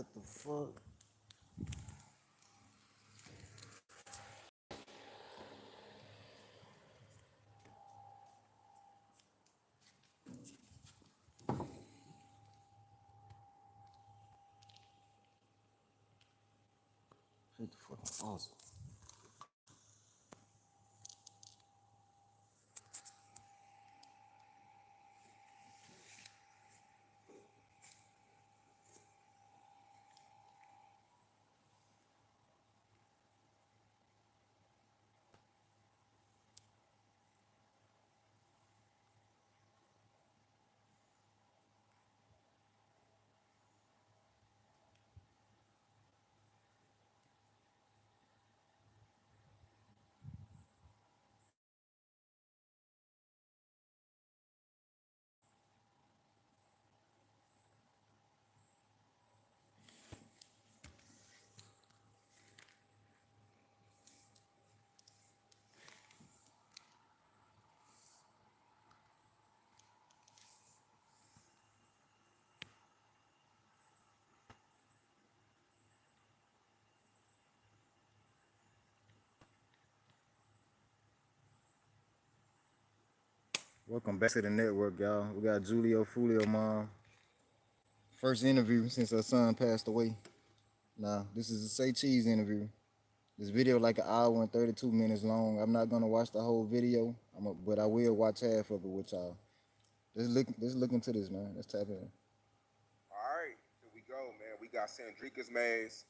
What the fuck? Hit the fucking awesome. Welcome back to the network, y'all. We got Foolio mom. First interview since her son passed away. Now, this is a Say Cheese interview. This video like an hour and 32 minutes long. I'm not gonna watch the whole video, but I will watch half of it with y'all. Let's look into this, man. Let's tap in. All right, here we go, man. We got Sandrika's Maze.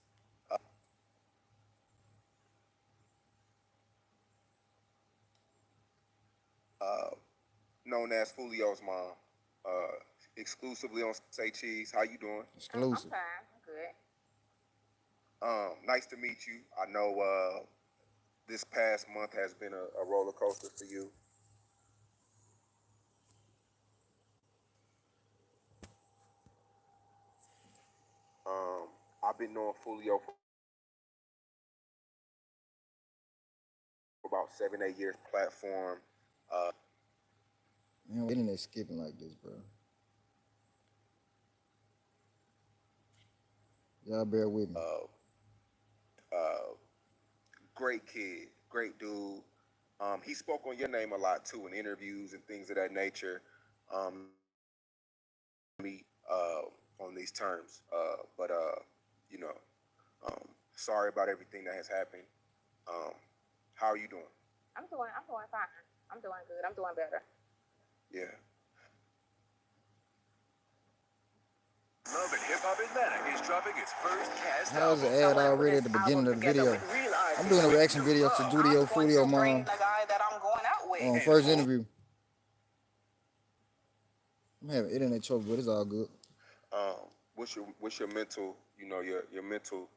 Known as Foolio's mom. Exclusively on Say Cheese. How you doing? Exclusive. I'm fine. I'm good. Nice to meet you. I know this past month has been a roller coaster for you. I've been knowing Foolio for about 7, 8 years. Platform. Man, internet skipping like this, bro. Y'all bear with me. Great kid, great dude. He spoke on your name a lot too in interviews and things of that nature. Me on these terms, but you know, sorry about everything that has happened. How are you doing? I'm doing fine. I'm doing good. I'm doing better. Yeah. Love and Hip Hop Atlanta is dropping its first cast How's the album. ad already at the beginning of the video? I'm doing a reaction video to Foolio mom on first interview. I'm having internet trouble, but it's all good. What's your mental, your mental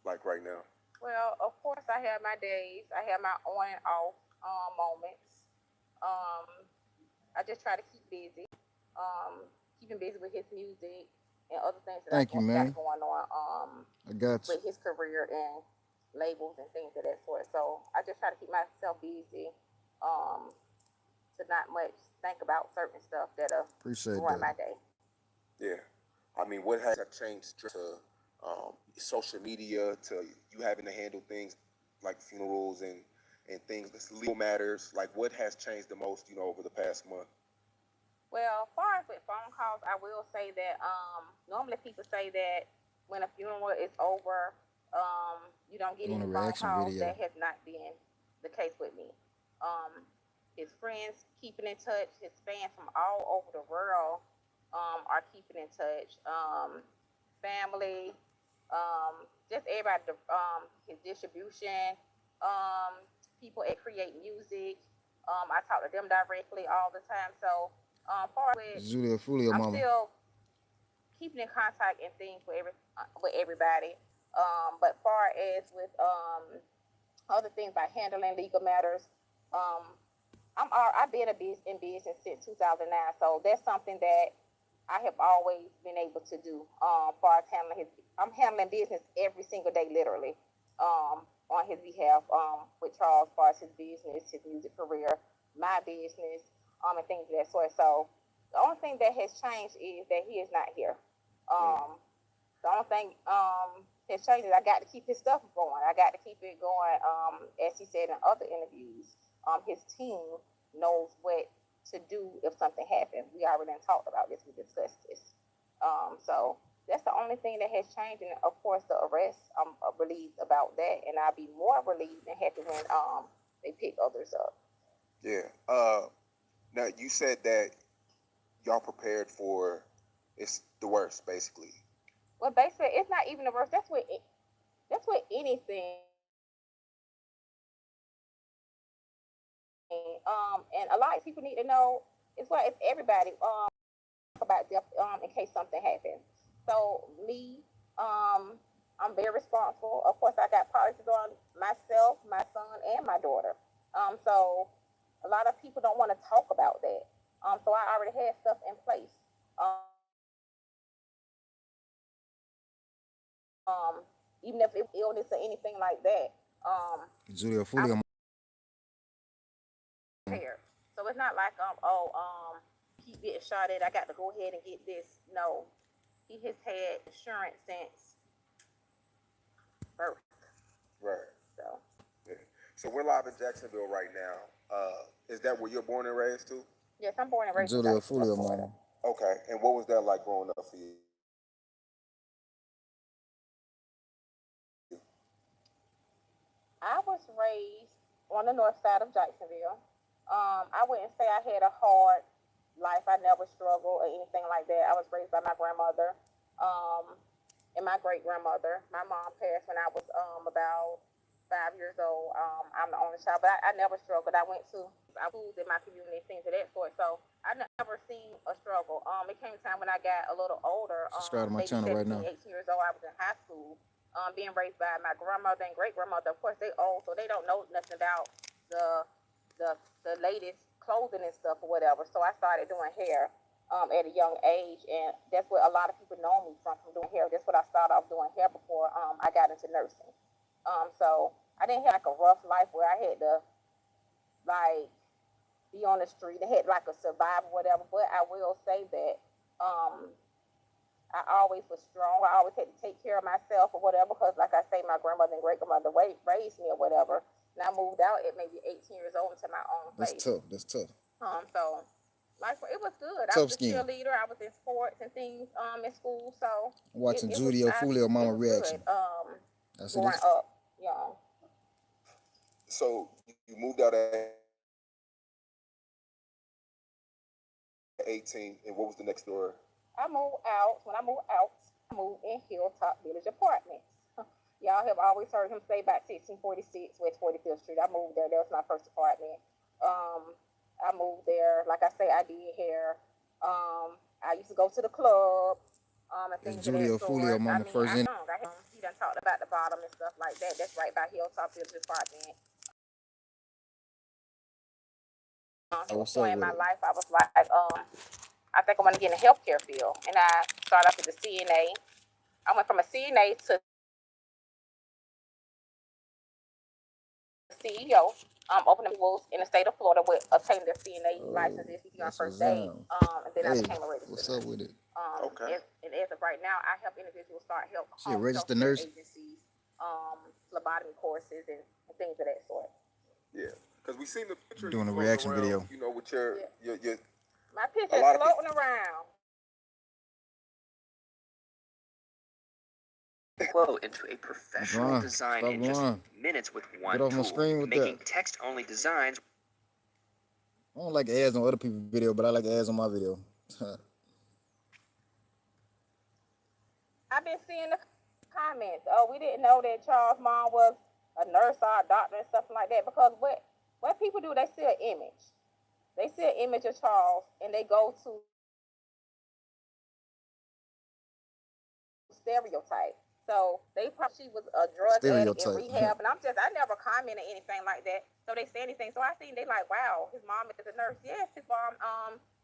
like right now? Well, of course, I have my days. I have my on and off moments. I just try to keep busy. Keeping busy with his music and other things that Thank you, man. got going on. I got you. With his career and labels and things of that sort. So I just try to keep myself busy. To not much think about certain stuff that'll ruin my day. Yeah. I mean, what has changed to social media, to you having to handle things like funerals and things, legal matters? Like, what has changed the most, over the past month? Well, as far as with phone calls, I will say that normally people say that when a funeral is over, you don't get any phone calls. That has not been the case with me. His friends keeping in touch, his fans from all over the world are keeping in touch. Family, just everybody, his distribution, people that create music. I talk to them directly all the time. So, far with Foolio I'm mama. still keeping in contact and things with everybody. But far as with other things like handling legal matters, I've been in business since 2009, so that's something that I have always been able to do. Far as I'm handling business every single day, literally, on his behalf, with Charles, as far as his business, his music career, my business, and things of that sort. So the only thing that has changed is that he is not here. The only thing has changed is I got to keep his stuff going. I got to keep it going. As he said in other interviews, his team knows what to do if something happens. We already talked about this. We discussed this. So that's the only thing that has changed. And of course, the arrest. I'm relieved about that, and I'll be more relieved and happy when they pick others up. Yeah. Now you said that y'all prepared for it's the worst, basically. Well, basically, it's not even the worst. That's what anything. And a lot of people need to know as well as everybody about death in case something happens. So me, I'm very responsible. Of course, I got policies on myself, my son, and my daughter. So a lot of people don't want to talk about that. So I already had stuff in place. Even if it was illness or anything like that. Julia Foolio. Prepared. So it's not like keep getting shot at. I got to go ahead and get this. No, he has had insurance since birth. Right. So. Yeah. So we're live in Jacksonville right now. Is that where you're born and raised too? Yes, I'm born and raised in Julia Jacksonville, Foolio, Florida. man. Okay. And what was that like growing up for you? I was raised on the north side of Jacksonville. I wouldn't say I had a hard life. I never struggled or anything like that. I was raised by my grandmother and my great grandmother. My mom passed when I was about 5 years old. I'm the only child, but I never struggled. I went to schools in my community, things of that sort. So I never seen a struggle. It came a time when I got a little older, Subscribe to my maybe channel 17, right now. 18 years old. I was in high school. Being raised by my grandmother and great grandmother. Of course, they old, so they don't know nothing about the latest clothing and stuff or whatever. So I started doing hair at a young age, and that's what a lot of people know me from doing hair. That's what I started off doing hair before I got into nursing. So I didn't have like a rough life where I had to like be on the street. I had like a survival or whatever. But I will say that I always was strong. I always had to take care of myself or whatever because, like I say, my grandmother and great grandmother raised me or whatever. And I moved out at maybe 18 years old into my own place. That's tough. So like it was good. I Tough was a skin. cheerleader. I was in sports and things in school. So I'm watching Julia Foolio mama reaction. Good, growing up young. So you moved out at 18, and what was the next door? When I moved out, I moved in Hilltop Village Apartments. Y'all have always heard him say about 1646 West 45th Street. I moved there. That was my first apartment. I moved there. Like I say, I did hair. I used to go to the club. And things of that Julia sort. Foolio mama first in. He done talked about the bottom and stuff like that. That's right by Hilltop Village Apartment. At one point in my life, I was like, I think I want to get in the healthcare field. And I started off as a CNA. I went from a CNA to CEO. Opening schools in the state of Florida with obtaining their CNA license if you on first day. And then I became a registered nurse. What's up with it? Okay. And as of right now, I help individuals start registered nurse agencies, phlebotomy courses, and things of that sort. Yeah, because we seen the picture doing a floating reaction around, video. you know, with your my picture is floating around. Flow into a professional design in just minutes with one tool, making text-only designs. I don't like ads on other people's video, but I like ads on my video. I've been seeing the comments. Oh, we didn't know that Charles' mom was a nurse or a doctor and stuff like that. Because what people do, they see an image. They see an image of Charles, and they go to stereotype. So they probably she was a drug addict in rehab, and I never commented anything like that. So they say anything. So I think they like, wow, his mom is a nurse. Yes, his mom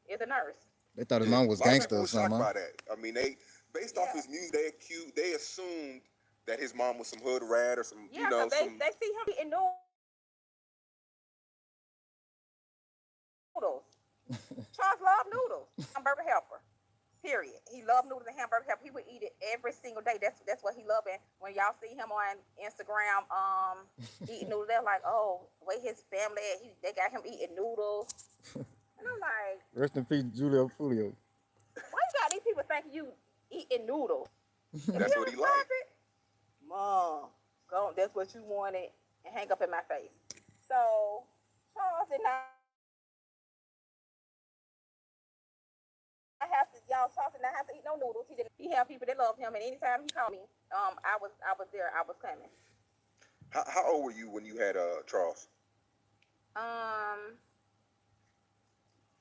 is a nurse. They thought his mom was gangster or something. By that. I mean, they based off his music, they assumed that his mom was some hood rat or some they see him eating noodles. Charles loved noodles. I'm Burger Helper. Period. He loved noodles and hamburger helper. He would eat it every single day. That's what he loved. And when y'all see him on Instagram, eating noodles, they're like, oh, the way his family, they got him eating noodles. And I'm like, rest in peace, Julio Foolio. Why you got these people thinking you eating noodles? That's what he liked. Mom, go. That's what you wanted, and hang up in my face. So Charles did not. Charles did not have to eat no noodles. He didn't. He had people that loved him, and anytime he called me, I was there. I was coming. How old were you when you had Charles? I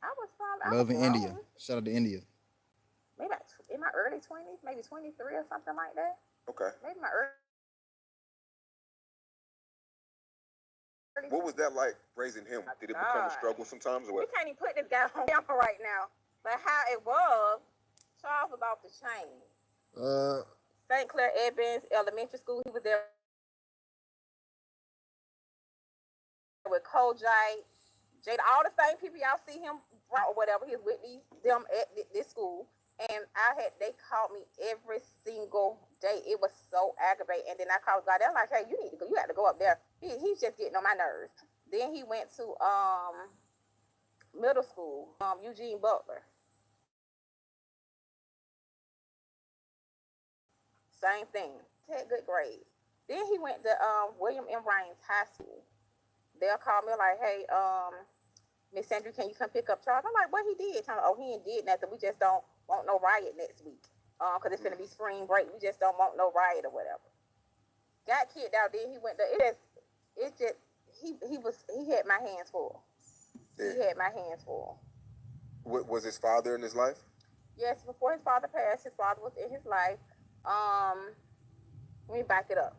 was probably. Love in India. Shout out to India. Maybe in my early 20s, maybe 23 or something like that. Okay. Maybe my early. What was that like raising him? Did it become a struggle sometimes, or what? We can't even put this guy on camera right now. But how it was, Charles was off the chain. St. Clair Evans Elementary School. He was there with Kojite, Jada, all the same people y'all see him or whatever. He was with them at this school, and they called me every single day. It was so aggravating. And then I called God. They're like, "Hey, you need to go. You have to go up there. He's just getting on my nerves." Then he went to middle school, Eugene Butler. Same thing. Had good grades. Then he went to William M. Raines High School. They'll call me like, "Hey, Miss Sandra, can you come pick up Charles?" I'm like, "What he did?" Oh, he ain't did nothing. We just don't want no riot next week. Cause it's gonna be spring break. We just don't want no riot or whatever. Got kicked out. Then he went to he had my hands full. Yeah. He had my hands full. Was his father in his life? Yes, before his father passed, his father was in his life. Let me back it up.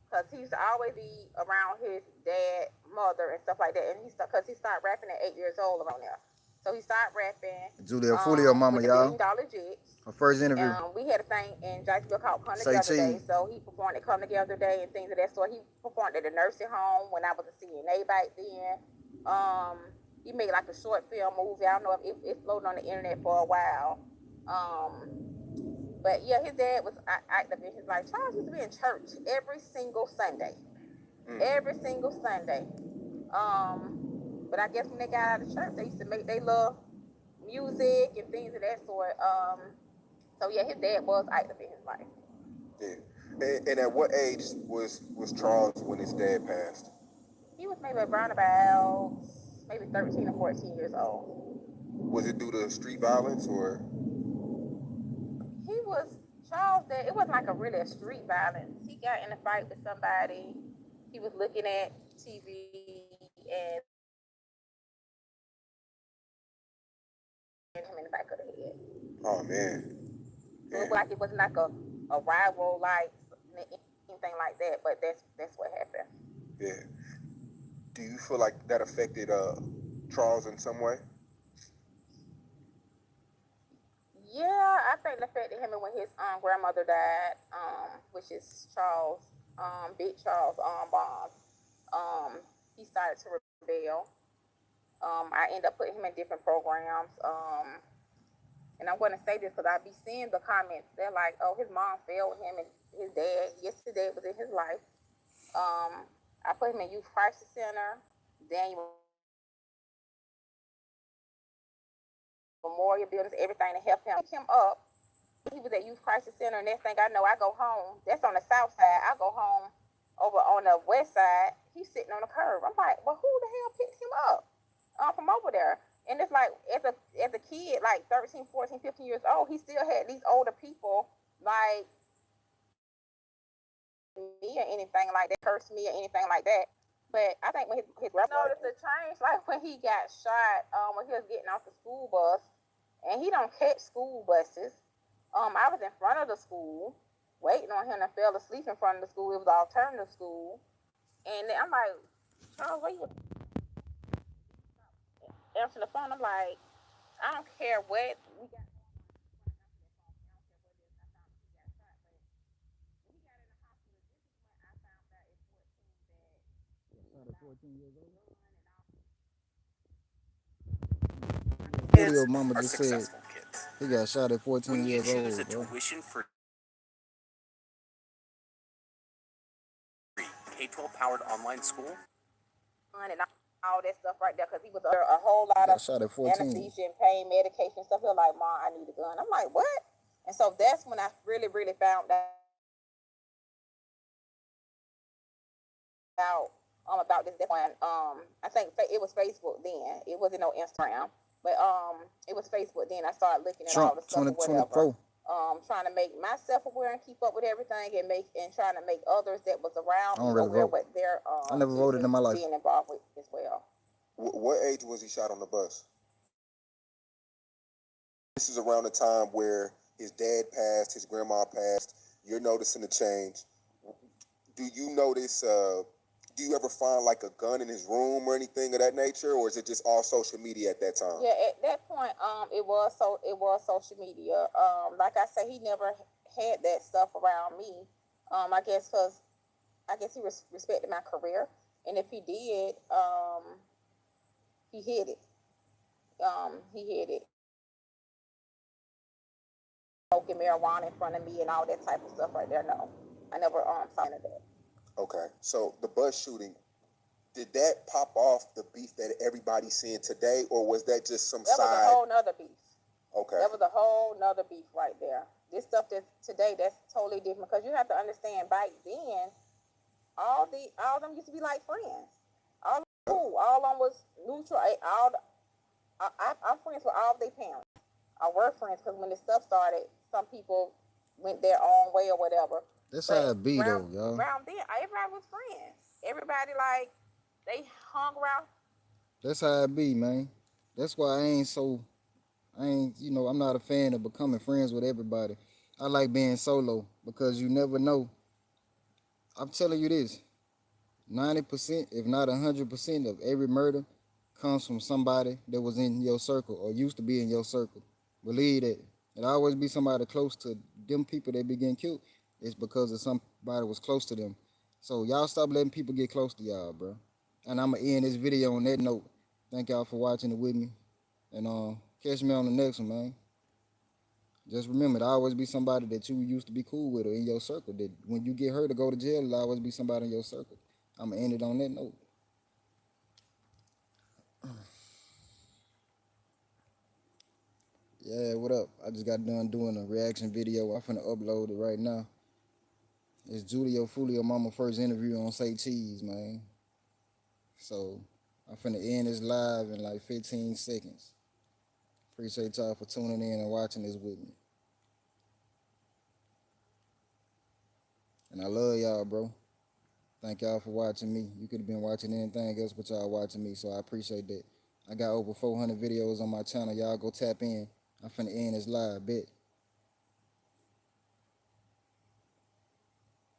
Because he used to always be around his dad, mother, and stuff like that. And he started rapping at 8 years old around there. So he started rapping. Julio Foolio mama, y'all. Jits. Her first interview. We had a thing in Jacksonville called Come Together Day. So he performed at Come Together Day and things of that sort. He performed at the nursing home when I was a CNA back then. He made like a short film movie. I don't know if it floated on the internet for a while. But yeah, his dad was active in his life. Charles used to be in church every single Sunday. Every single Sunday. But I guess when they got out of church, they used to make their little music and things of that sort. So yeah, his dad was active in his life. Yeah. And at what age was Charles when his dad passed? He was maybe around about maybe 13 or 14 years old. Was it due to street violence or? Charles, it wasn't like a street violence. He got in a fight with somebody. He was looking at TV and hit him in the back of the head. Oh man. So it wasn't like a rival, like anything like that, but that's what happened. Yeah. Do you feel like that affected Charles in some way? Yeah, I think it affected him when his grandmother died, which is Charles, Big Charles Bond. He started to rebel. I ended up putting him in different programs. And I'm going to say this because I be seeing the comments. They're like, "Oh, his mom failed him and his dad." Yes, his dad was in his life. I put him in Youth Crisis Center, Daniel Memorial Buildings, everything to help him up. He was at Youth Crisis Center, and next thing I know, I go home. That's on the south side. I go home over on the west side. He's sitting on the curb. I'm like, well, who the hell picked him up from over there? And it's like, as a kid, like 13, 14, 15 years old, he still had these older people, like me or anything like that, curse me or anything like that. But I think when his grandma noticed the change, like when he got shot, when he was getting off the school bus, and he don't catch school buses. I was in front of the school, waiting on him, and fell asleep in front of the school. It was an alternative school. And then I'm like, "Charles, where you answering the phone?" I'm like, "I don't care what we got." Foolio mama just said He got shot at 14 Wouldn't you years choose a old, bro. tuition for K-12 powered online school? And all that stuff right there, because he was under a whole lot of Shot at 14. anesthesia and pain medication stuff. He was like, "Mom, I need a gun." I'm like, "What?" And so that's when I really, really found out about this. When I think it was Facebook then. It wasn't no Instagram, but it was Facebook then. I started looking at all the stuff or whatever. Trying to make myself aware and keep up with everything, and trying to make others that was around me aware what their I never voted in my life. Being involved with as well. What age was he shot on the bus? This is around the time where his dad passed, his grandma passed. You're noticing the change. Do you notice? Do you ever find like a gun in his room or anything of that nature, or is it just all social media at that time? Yeah, at that point, it was social media. Like I said, he never had that stuff around me. I guess because he respected my career, and if he did, he hid it. He hid it. Smoking marijuana in front of me and all that type of stuff right there. No, I never saw any of that. Okay, so the bus shooting, did that pop off the beef that everybody's seeing today, or was that just some side? That was a whole nother beef. Okay. That was a whole nother beef right there. This stuff that's today, that's totally different, because you have to understand, back then, all of them used to be like friends. All cool. All of them was neutral. I'm friends with all of their parents. I were friends, because when this stuff started, some people went their own way or whatever. That's how it be, though, y'all. Around then, everybody was friends. Everybody, like, they hung around. That's how it be, man. That's why I'm not a fan of becoming friends with everybody. I like being solo, because you never know. I'm telling you this, 90%, if not 100% of every murder comes from somebody that was in your circle or used to be in your circle. Believe that. It'll always be somebody close to them people that be getting killed. It's because of somebody was close to them. So y'all stop letting people get close to y'all, bro. And I'm going to end this video on that note. Thank y'all for watching it with me. And catch me on the next one, man. Just remember, there'll always be somebody that you used to be cool with or in your circle. That when you get hurt or go to jail, there'll always be somebody in your circle. I'm going to end it on that note. Yeah, what up? I just got done doing a reaction video. I'm finna upload it right now. It's Foolio mama first interview on Say Cheese, man. So I'm finna end this live in like 15 seconds. Appreciate y'all for tuning in and watching this with me. And I love y'all, bro. Thank y'all for watching me. You could have been watching anything else, but y'all watching me, so I appreciate that. I got over 400 videos on my channel. Y'all go tap in. I'm finna end this live, bet.